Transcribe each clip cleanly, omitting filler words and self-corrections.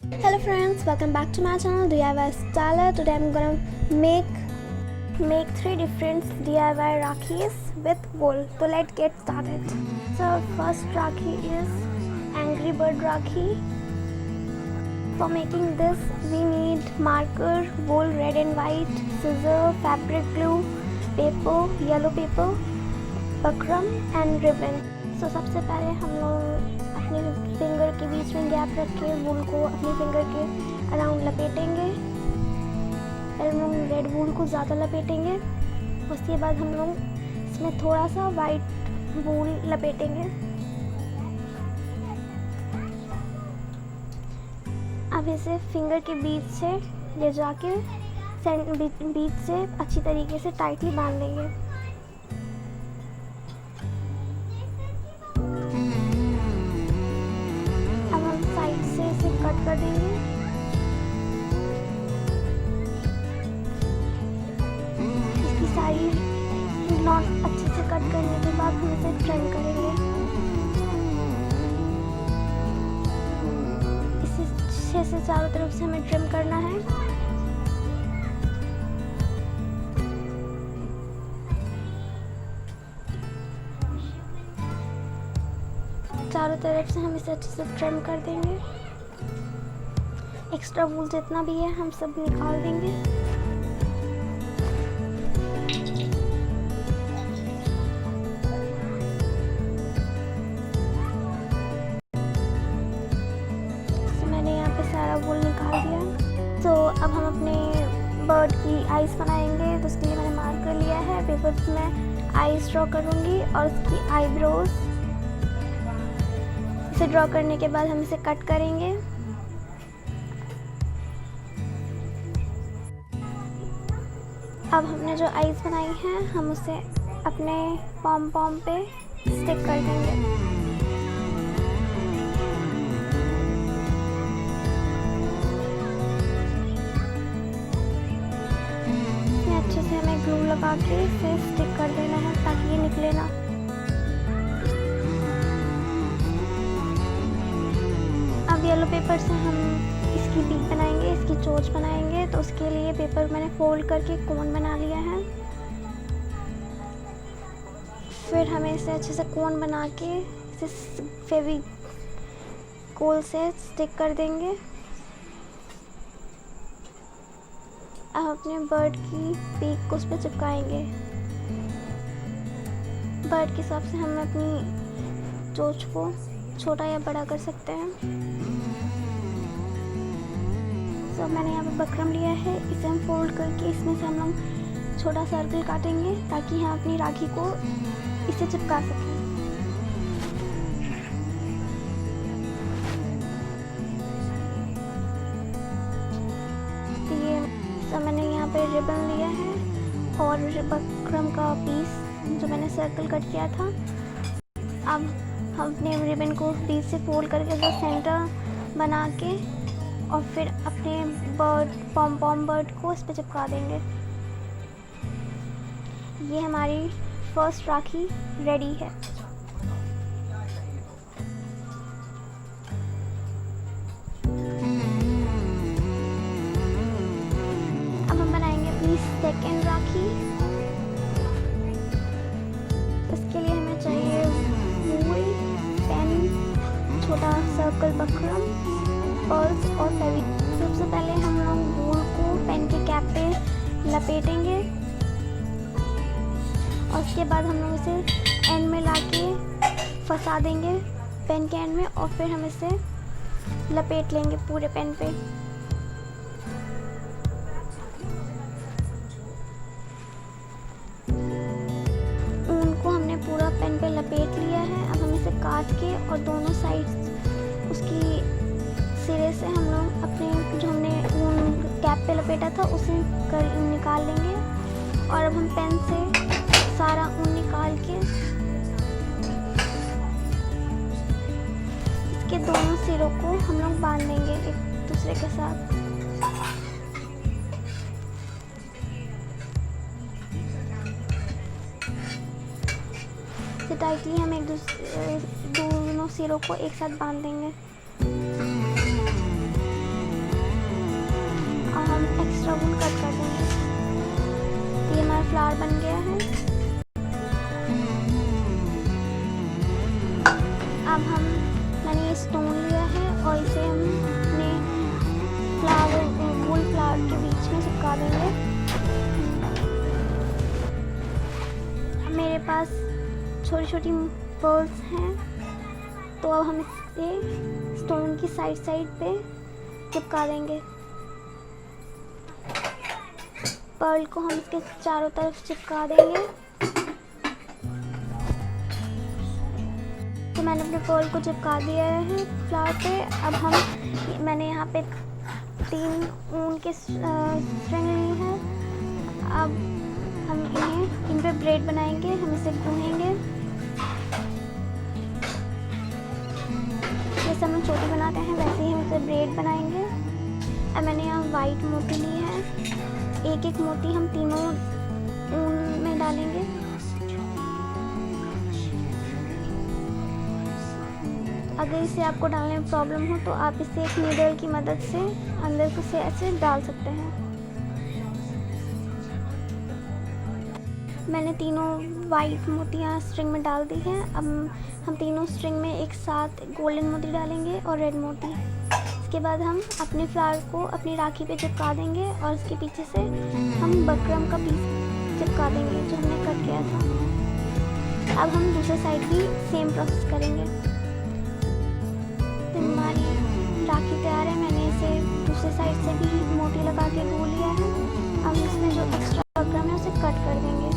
Hello friends, welcome back to my channel DIY Styler. Today I'm gonna make 3 different DIY rakhis with wool. So let's get started. So first rakhi is Angry Bird rakhi. For making this we need marker, wool red and white, scissor, fabric glue, paper, yellow paper, buckram and ribbon. So सबसे पहले हम लोग अपने finger के बीच में gap रख के वूल को अपने फिंगर के अराउंड लपेटेंगे। पहले हम लोग रेड वूल को ज़्यादा लपेटेंगे, उसके बाद हम लोग इसमें थोड़ा सा वाइट वूल लपेटेंगे। अब इसे फिंगर के बीच से ले जाके बीच से अच्छी तरीके से टाइटली बांध देंगे। इसे कट कर देंगे। इसकी सारी नॉट अच्छे से कट करने के बाद हम इसे ट्रिम करेंगे। इसे अच्छे से चारों तरफ से हमें ट्रिम करना है। चारों तरफ से हम इसे अच्छे से ट्रिम कर देंगे। एक्स्ट्रा वूल जितना भी है हम सब निकाल देंगे। तो मैंने यहाँ पे सारा वूल निकाल दिया। तो अब हम अपने बर्ड की आईज बनाएंगे। तो उसके लिए मैंने मार्कर लिया है, पेपर में आईज ड्रॉ करूँगी और उसकी आईब्रोज। इसे ड्रॉ करने के बाद हम इसे कट करेंगे। अब हमने जो आईज बनाई है हम उसे अपने पॉम पे स्टिक कर देंगे। इसमें अच्छे से हमें ग्लू लगा के इसे स्टिक कर देना है ताकि ये निकले ना। अब येलो पेपर से हम इसकी बीक बनाएंगे, इसकी चोंच बनाएंगे। तो उसके लिए पेपर मैंने फोल्ड करके कोन बना लिया है। फिर हमें इसे अच्छे से कोन बना के इसे फेविकोल से स्टिक कर देंगे। अब अपने बर्ड की बीक को उस पर चिपकाएंगे। बर्ड के हिसाब से हम अपनी चोंच को छोटा या बड़ा कर सकते हैं। तो मैंने यहाँ पे बकरम लिया है, इसे हम फोल्ड करके इसमें से हम लोग छोटा सर्कल काटेंगे ताकि हम अपनी राखी को इसे चिपका सकें। तो ये तो मैंने यहाँ पे रिबन लिया है और बकरम का पीस जो मैंने सर्कल कट किया था। अब हम अपने रिबन को बीच से फोल्ड करके उसका सेंटर बना के और फिर अपने पॉम बर्ड को इस पर चिपका देंगे। ये हमारी फर्स्ट राखी रेडी है। अब हम बनाएंगे अपनी सेकेंड राखी। इसके लिए हमें चाहिए वूल, पेन, छोटा सर्कल बकरम, पर्ल्स और फेविक। सबसे पहले हम लोग वूल को पेन के कैप पे लपेटेंगे और उसके बाद हम लोग इसे एंड में लाके फंसा देंगे पेन के एंड में और फिर हम इसे लपेट लेंगे पूरे पेन पे। ऊन को हमने पूरा पेन पे लपेट लिया है। अब हम इसे काट के और दोनों साइड उसकी सिरे से हम लोग अपने जो हमने ऊन कैप पे लपेटा था उसे निकाल लेंगे। और अब हम पेन से सारा ऊन निकाल के इसके दोनों सिरों को हम लोग बांध देंगे एक दूसरे के साथ। टाइटली हम एक दूसरे दोनों सिरों को एक साथ बांध देंगे। एक्स्ट्रा वूल कट कर देंगे। ये हमारा फ्लावर बन गया है। अब मैंने ये स्टोन लिया है और इसे हम अपने वूल फ्लावर के बीच में चिपका देंगे। मेरे पास छोटी छोटी पर्ल्स हैं, तो अब हम इसे स्टोन की साइड पे चिपका देंगे। पर्ल को हम इसके चारों तरफ चिपका देंगे। तो मैंने अपने पर्ल को चिपका दिया है फ्लावर पे। अब मैंने यहाँ पे 3 ऊन के स्ट्रिंग ली है। अब हम इन पे ब्रेड बनाएंगे। हम इसे गूँथेंगे जैसे हम चोटी बनाते हैं, वैसे ही हम इसे ब्रेड बनाएंगे। अब मैंने यहाँ वाइट मोती ली है। एक एक मोती हम तीनों ऊन में डालेंगे। अगर इसे आपको डालने में प्रॉब्लम हो तो आप इसे एक नीडल की मदद से अंदर से ऐसे डाल सकते हैं। मैंने तीनों वाइट मोतियाँ स्ट्रिंग में डाल दी हैं। अब हम तीनों स्ट्रिंग में एक साथ गोल्डन मोती डालेंगे और रेड मोती। इसके बाद हम अपने फ्लावर को अपनी राखी पे चिपका देंगे और उसके पीछे से हम बकरम का पीस चिपका देंगे जो हमने कट किया था। अब हम दूसरे साइड भी सेम प्रोसेस करेंगे। तो हमारी राखी तैयार है। मैंने इसे दूसरे साइड से भी मोती लगा के गूँथ लिया है। अब इसमें जो एक्स्ट्रा बकरम है उसे कट कर देंगे।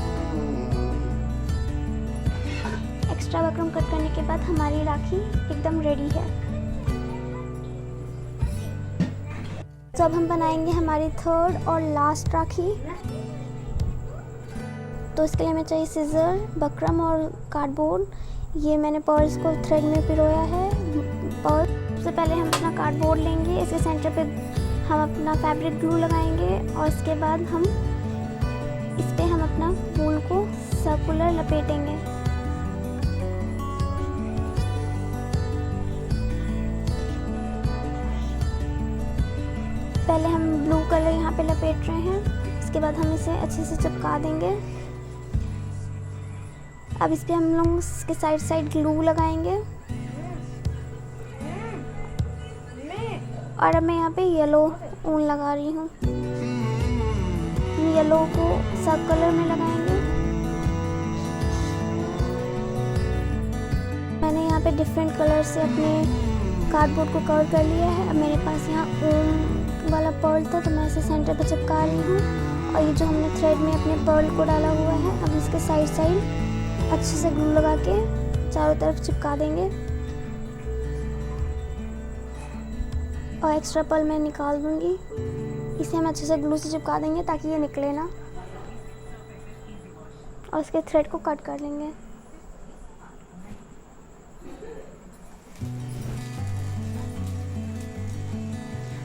एक्स्ट्रा बकरम कट करने के बाद हमारी राखी एकदम रेडी है। तो अब हम बनाएंगे हमारी थर्ड और लास्ट राखी। तो इसके लिए हमें चाहिए सिजर, बकरम और कार्डबोर्ड। ये मैंने पर्ल्स को थ्रेड में पिरोया है। सबसे पहले हम अपना कार्डबोर्ड लेंगे। इसके सेंटर पे हम अपना फैब्रिक ग्लू लगाएंगे और इसके बाद इस पे हम अपना वूल को सर्कुलर लपेटेंगे। पहले हम ब्लू कलर यहाँ पे लपेट रहे हैं। इसके बाद हम इसे अच्छे से चिपका देंगे। अब इस पे हम लोग इसके साइड ग्लू लगाएंगे। और अब मैं यहाँ पे येलो ऊन लगा रही हूँ। येलो को सर्कुलर में लगाएंगे। मैंने यहाँ पे डिफरेंट कलर से अपने कार्डबोर्ड को कवर कर लिया है। अब मेरे पास यहाँ ऊन वाला पर्ल था तो मैं इसे सेंटर पे चिपका रही हूँ। और ये जो हमने थ्रेड में अपने पर्ल को डाला हुआ है, अब इसके साइड अच्छे से ग्लू लगा के चारों तरफ चिपका देंगे। और एक्स्ट्रा पर्ल मैं निकाल दूंगी। इसे हम अच्छे से ग्लू से चिपका देंगे ताकि ये निकले ना। और इसके थ्रेड को कट कर लेंगे।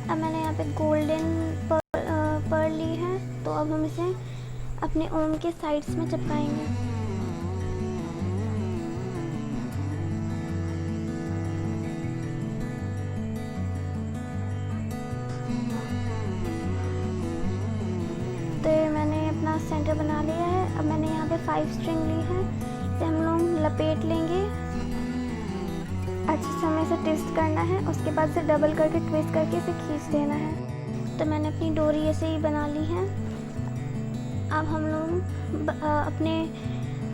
अब मैंने यहाँ पे गोल्डन पर्ल ली है, तो अब हम इसे अपने ओम के साइड्स में चिपकाएंगे। तो मैंने अपना सेंटर बना लिया है। अब मैंने यहाँ पे 5 स्ट्रिंग ली है। इसे हम लोग लपेट लेंगे। अच्छे से हमें इसे ट्विस्ट करना है। उसके बाद से डबल करके ट्विस्ट करके इसे खींच देना है। तो मैंने अपनी डोरी ऐसे ही बना ली है। अब हम लोग अपने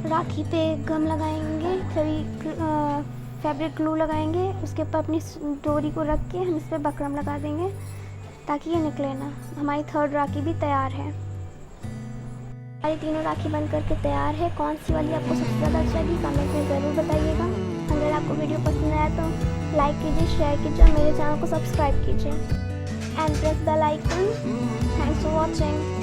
राखी पे गम लगाएंगे, फैब्रिक ग्लू लगाएंगे। उसके ऊपर अपनी डोरी को रख के हम इस पर बकरम लगा देंगे ताकि ये निकले ना। हमारी थर्ड राखी भी तैयार है। हमारी तीनों राखी बन करके तैयार है। कौन सी वाली आपको सबसे ज़्यादा अच्छी लगी कमेंट में ज़रूर बताइएगा। अगर आपको वीडियो पसंद आया तो लाइक कीजिए, शेयर कीजिए और मेरे चैनल को सब्सक्राइब कीजिए and press bell icon. Thanks for watching.